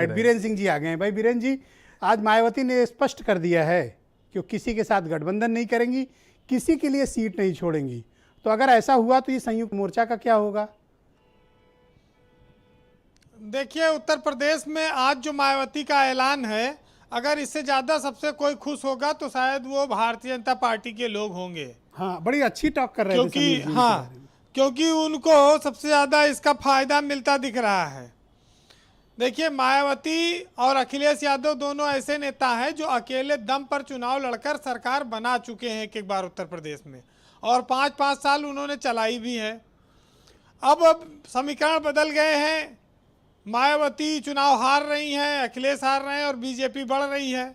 बीरेन सिंह जी आ गए हैं। भाई बीरेन जी, आज मायावती ने स्पष्ट कर दिया है कि वो किसी के साथ गठबंधन नहीं करेंगी, किसी के लिए सीट नहीं छोड़ेंगी। तो अगर ऐसा हुआ तो ये संयुक्त मोर्चा का क्या होगा? देखिए, उत्तर प्रदेश में आज जो मायावती का ऐलान है, अगर इससे ज़्यादा सबसे कोई खुश होगा तो शायद वो भारतीय जनता पार्टी के लोग होंगे। हाँ, बड़ी अच्छी टॉक कर रहे थे क्योंकि समीर जी इनके बारे में। क्योंकि उनको सबसे ज़्यादा इसका फायदा मिलता दिख रहा है। देखिए, मायावती और अखिलेश यादव दोनों ऐसे नेता हैं जो अकेले दम पर चुनाव लड़कर सरकार बना चुके हैं एक बार उत्तर प्रदेश में, और 5-5 साल उन्होंने चलाई भी है। अब समीकरण बदल गए हैं। मायावती चुनाव हार रही हैं, अखिलेश हार रहे हैं और बीजेपी बढ़ रही है।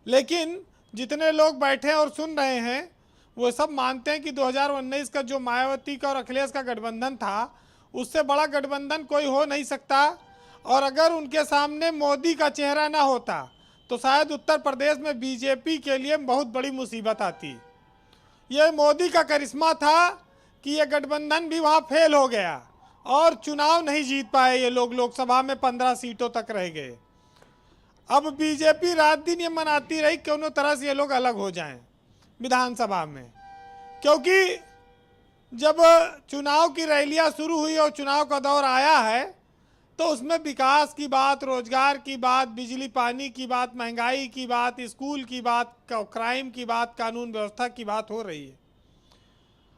लेकिन जितने लोग बैठे और सुन रहे हैं वो सब मानते हैं कि 2019 का जो मायावती का और अखिलेश का गठबंधन था, उससे बड़ा गठबंधन कोई हो नहीं सकता। और अगर उनके सामने मोदी का चेहरा ना होता तो शायद उत्तर प्रदेश में बीजेपी के लिए बहुत बड़ी मुसीबत आती। ये मोदी का करिश्मा था कि ये गठबंधन भी वहाँ फेल हो गया और चुनाव नहीं जीत पाए ये लोग। लोकसभा में 15 सीटों तक रह गए। अब बीजेपी रात दिन ये मनाती रही क्यों तरह से ये लोग अलग हो जाएं विधानसभा में, क्योंकि जब चुनाव की रैलियां शुरू हुई और चुनाव का दौर आया है तो उसमें विकास की बात, रोजगार की बात, बिजली पानी की बात, महंगाई की बात, स्कूल की बात, क्राइम की बात, कानून व्यवस्था की बात हो रही है।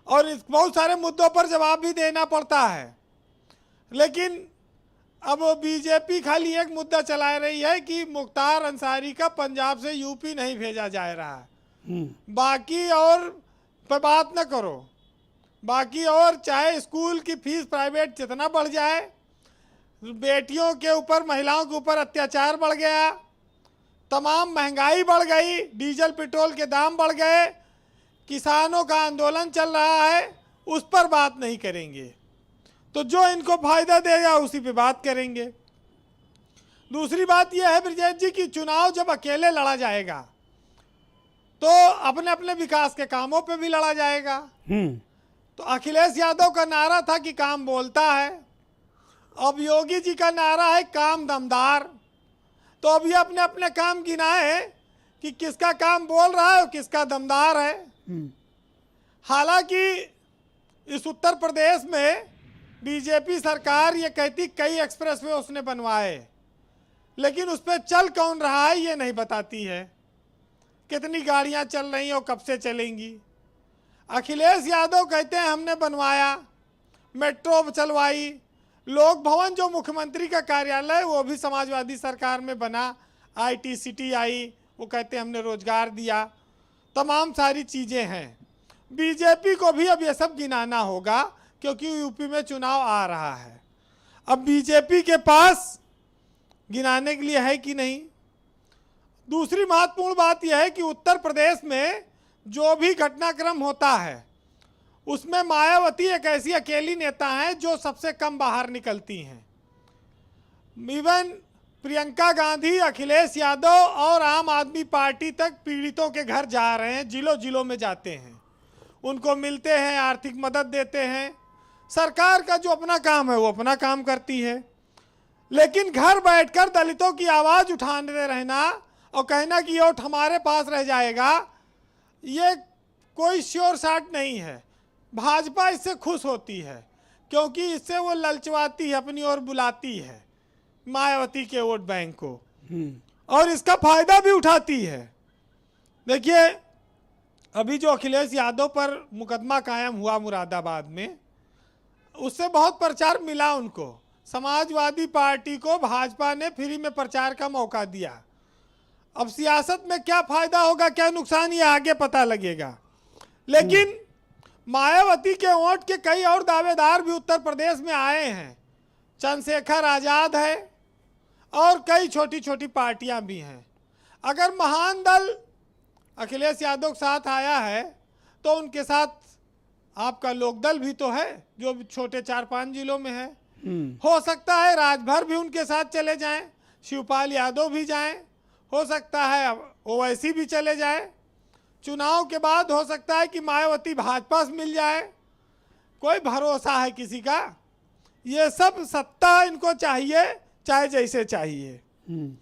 और इस बहुत सारे मुद्दों पर जवाब भी देना पड़ता है। लेकिन अब बीजेपी खाली एक मुद्दा चला रही है कि मुख्तार अंसारी का पंजाब से यूपी नहीं भेजा जा रहा है। बाकी और पर बात न करो। बाकी और चाहे स्कूल की फीस प्राइवेट जितना बढ़ जाए, बेटियों के ऊपर, महिलाओं के ऊपर अत्याचार बढ़ गया, तमाम महंगाई बढ़ गई, डीजल पेट्रोल के दाम बढ़ गए, किसानों का आंदोलन चल रहा है, उस पर बात नहीं करेंगे। तो जो इनको फायदा देगा उसी पे बात करेंगे। दूसरी बात यह है ब्रजेश जी कि चुनाव जब अकेले लड़ा जाएगा तो अपने अपने विकास के कामों पे भी लड़ा जाएगा। तो अखिलेश यादव का नारा था कि काम बोलता है। अब योगी जी का नारा है काम दमदार। तो अब ये अपने अपने काम गिनाए कि किसका काम बोल रहा है और किसका दमदार है। हालांकि इस उत्तर प्रदेश में बीजेपी सरकार ये कहती कई एक्सप्रेसवे उसने बनवाए, लेकिन उस पर चल कौन रहा है ये नहीं बताती है। कितनी गाड़ियां चल रही हैं और कब से चलेंगी। अखिलेश यादव कहते हैं हमने बनवाया, मेट्रो चलवाई, लोक भवन जो मुख्यमंत्री का कार्यालय वो भी समाजवादी सरकार में बना, IT सिटी आई, वो कहते हैं हमने रोजगार दिया, तमाम सारी चीज़ें हैं। बीजेपी को भी अब ये सब गिनाना होगा क्योंकि यूपी में चुनाव आ रहा है। अब बीजेपी के पास गिनाने के लिए है कि नहीं। दूसरी महत्वपूर्ण बात यह है कि उत्तर प्रदेश में जो भी घटनाक्रम होता है उसमें मायावती एक ऐसी अकेली नेता हैं जो सबसे कम बाहर निकलती हैं। इवन प्रियंका गांधी, अखिलेश यादव और आम आदमी पार्टी तक पीड़ितों के घर जा रहे हैं, जिलों जिलों में जाते हैं, उनको मिलते हैं, आर्थिक मदद देते हैं। सरकार का जो अपना काम है वो अपना काम करती है, लेकिन घर बैठकर दलितों की आवाज़ उठाने रहना और कहना कि वोट हमारे पास रह जाएगा, ये कोई श्योर शॉट नहीं है। भाजपा इससे खुश होती है क्योंकि इससे वो ललचवाती है, अपनी ओर बुलाती है मायावती के वोट बैंक को, और इसका फायदा भी उठाती है। देखिए, अभी जो अखिलेश यादव पर मुकदमा कायम हुआ मुरादाबाद में, उससे बहुत प्रचार मिला उनको। समाजवादी पार्टी को भाजपा ने फ्री में प्रचार का मौका दिया। अब सियासत में क्या फायदा होगा, क्या नुकसान, ये आगे पता लगेगा। लेकिन मायावती के वोट के कई और दावेदार भी उत्तर प्रदेश में आए हैं। चंद्रशेखर आज़ाद है और कई छोटी छोटी पार्टियां भी हैं। अगर महान दल अखिलेश यादव के साथ आया है तो उनके साथ आपका लोकदल भी तो है जो छोटे 4-5 जिलों में है। हो सकता है राजभर भी उनके साथ चले जाएं, शिवपाल यादव भी जाएं, हो सकता है ओवैसी भी चले जाए। चुनाव के बाद हो सकता है कि मायावती भाजपा से मिल जाए, कोई भरोसा है किसी का। ये सब सत्ता इनको चाहिए, चाहे जैसे चाहिए। हम्म,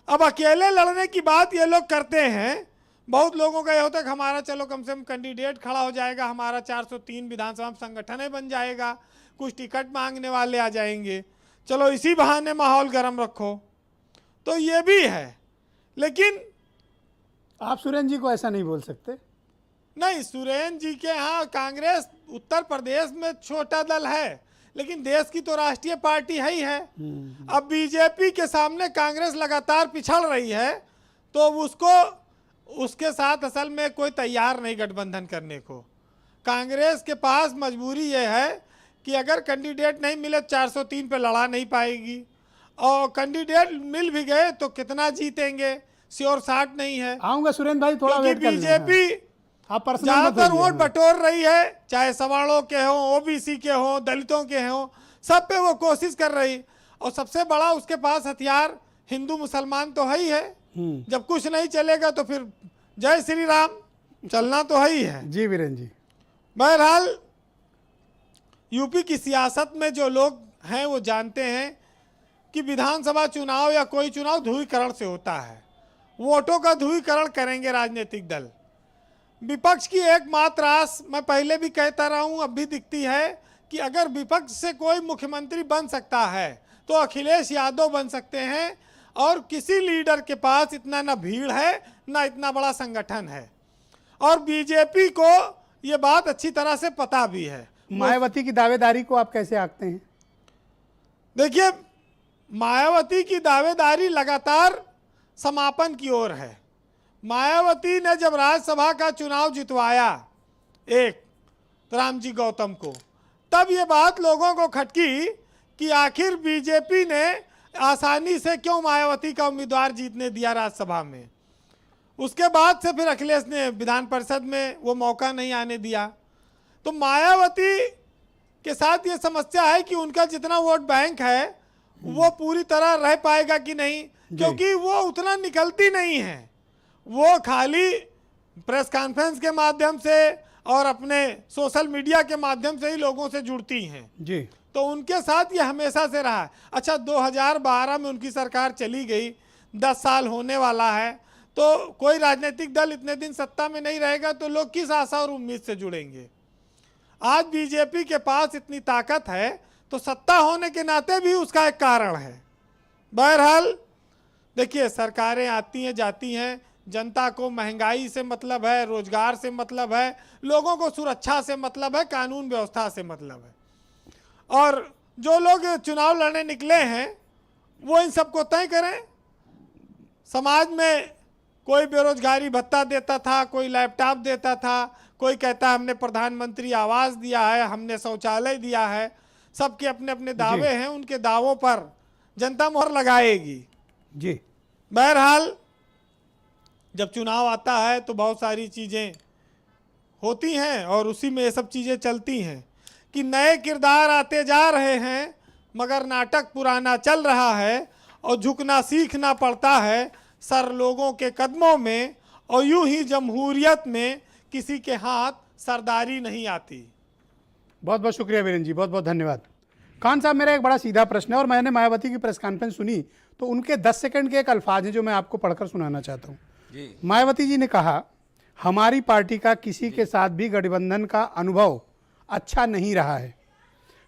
अब अकेले लड़ने की बात ये लोग करते हैं। बहुत लोगों का ये होता है कि हमारा चलो कम से कम कैंडिडेट खड़ा हो जाएगा, हमारा 403 विधानसभा में संगठन बन जाएगा, कुछ टिकट मांगने वाले आ जाएंगे, चलो इसी बहाने माहौल गर्म रखो। तो ये भी है, लेकिन आप सुरेंद्र जी को ऐसा नहीं बोल सकते। नहीं, सुरेंद्र जी के यहाँ कांग्रेस उत्तर प्रदेश में छोटा दल है, लेकिन देश की तो राष्ट्रीय पार्टी है ही है। अब बीजेपी के सामने कांग्रेस लगातार पिछड़ रही है, तो उसके साथ असल में कोई तैयार नहीं गठबंधन करने को। कांग्रेस के पास मजबूरी ये है कि अगर कैंडिडेट नहीं मिले 403 पे लड़ा नहीं पाएगी, और कैंडिडेट मिल भी गए तो कितना जीतेंगे, श्योर शाट नहीं है। आऊंगा सुरेंद्र भाई, थोड़ा क्योंकि वेट कर लेना। बीजेपी आप पर्सनल मत ज्यादातर होइए। वोट बटोर रही है, चाहे सवर्णों के हों, ओबीसी के हों, दलितों के हों, सब पे वो कोशिश कर रही। और सबसे बड़ा उसके पास हथियार हिंदू मुसलमान तो है ही है। जब कुछ नहीं चलेगा तो फिर जय श्री राम चलना तो है ही है। जी वीरेंद्र जी। बहरहाल यूपी की सियासत में जो लोग हैं वो जानते हैं कि विधानसभा चुनाव या कोई चुनाव ध्रुवीकरण से होता है। वोटों का ध्रुवीकरण करेंगे राजनीतिक दल। विपक्ष की एकमात्र आस, मैं पहले भी कहता रहा हूं, अब भी दिखती है कि अगर विपक्ष से कोई मुख्यमंत्री बन सकता है तो अखिलेश यादव बन सकते हैं, और किसी लीडर के पास इतना ना भीड़ है ना इतना बड़ा संगठन है, और बीजेपी को ये बात अच्छी तरह से पता भी है। मायावती की दावेदारी को आप कैसे आंकते हैं? देखिए, मायावती की दावेदारी लगातार समापन की ओर है। मायावती ने जब राज्यसभा का चुनाव जितवाया एक रामजी गौतम को, तब ये बात लोगों को खटकी कि आखिर बीजेपी ने आसानी से क्यों मायावती का उम्मीदवार जीतने दिया राज्यसभा में। उसके बाद से फिर अखिलेश ने विधान परिषद में वो मौका नहीं आने दिया। तो मायावती के साथ ये समस्या है कि उनका जितना वोट बैंक है वो पूरी तरह रह पाएगा कि नहीं, क्योंकि वो उतना निकलती नहीं है। वो खाली प्रेस कॉन्फ्रेंस के माध्यम से और अपने सोशल मीडिया के माध्यम से ही लोगों से जुड़ती हैं जी। तो उनके साथ ये हमेशा से रहा है। अच्छा, 2012 में उनकी सरकार चली गई, 10 साल होने वाला है, तो कोई राजनीतिक दल इतने दिन सत्ता में नहीं रहेगा तो लोग किस आशा और उम्मीद से जुड़ेंगे। आज बीजेपी के पास इतनी ताकत है तो सत्ता होने के नाते भी उसका एक कारण है। बहरहाल देखिए, सरकारें आती हैं जाती हैं, जनता को महंगाई से मतलब है, रोजगार से मतलब है, लोगों को सुरक्षा से मतलब है, कानून व्यवस्था से मतलब है। और जो लोग चुनाव लड़ने निकले हैं वो इन सबको तय करें। समाज में कोई बेरोजगारी भत्ता देता था, कोई लैपटॉप देता था, कोई कहता है हमने प्रधानमंत्री आवास दिया है, हमने शौचालय दिया है। सबके अपने अपने दावे हैं, उनके दावों पर जनता मोहर लगाएगी। जी। बहरहाल जब चुनाव आता है तो बहुत सारी चीज़ें होती हैं और उसी में ये सब चीज़ें चलती हैं कि नए किरदार आते जा रहे हैं मगर नाटक पुराना चल रहा है, और झुकना सीखना पड़ता है सर लोगों के कदमों में, और यूं ही जमहूरियत में किसी के हाथ सरदारी नहीं आती। बहुत बहुत शुक्रिया वीरेंद्र जी, बहुत बहुत धन्यवाद। खान साहब, मेरा एक बड़ा सीधा प्रश्न है, और मैंने मायावती की प्रेस कॉन्फ्रेंस सुनी तो उनके 10 सेकंड के एक अल्फाज हैं जो मैं आपको पढ़कर सुनाना चाहता हूँ। मायावती जी ने कहा, हमारी पार्टी का किसी के साथ भी गठबंधन का अनुभव अच्छा नहीं रहा है।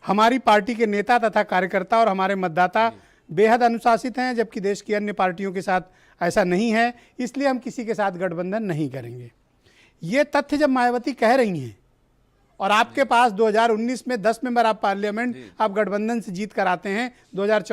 हमारी पार्टी के नेता तथा कार्यकर्ता और हमारे मतदाता बेहद अनुशासित हैं, जबकि देश की अन्य पार्टियों के साथ ऐसा नहीं है, इसलिए हम किसी के साथ गठबंधन नहीं करेंगे। ये तथ्य जब मायावती कह रही हैं और आपके पास 2019 में 10 मेंबर ऑफ पार्लियामेंट आप गठबंधन से जीत कर आते हैं, 2014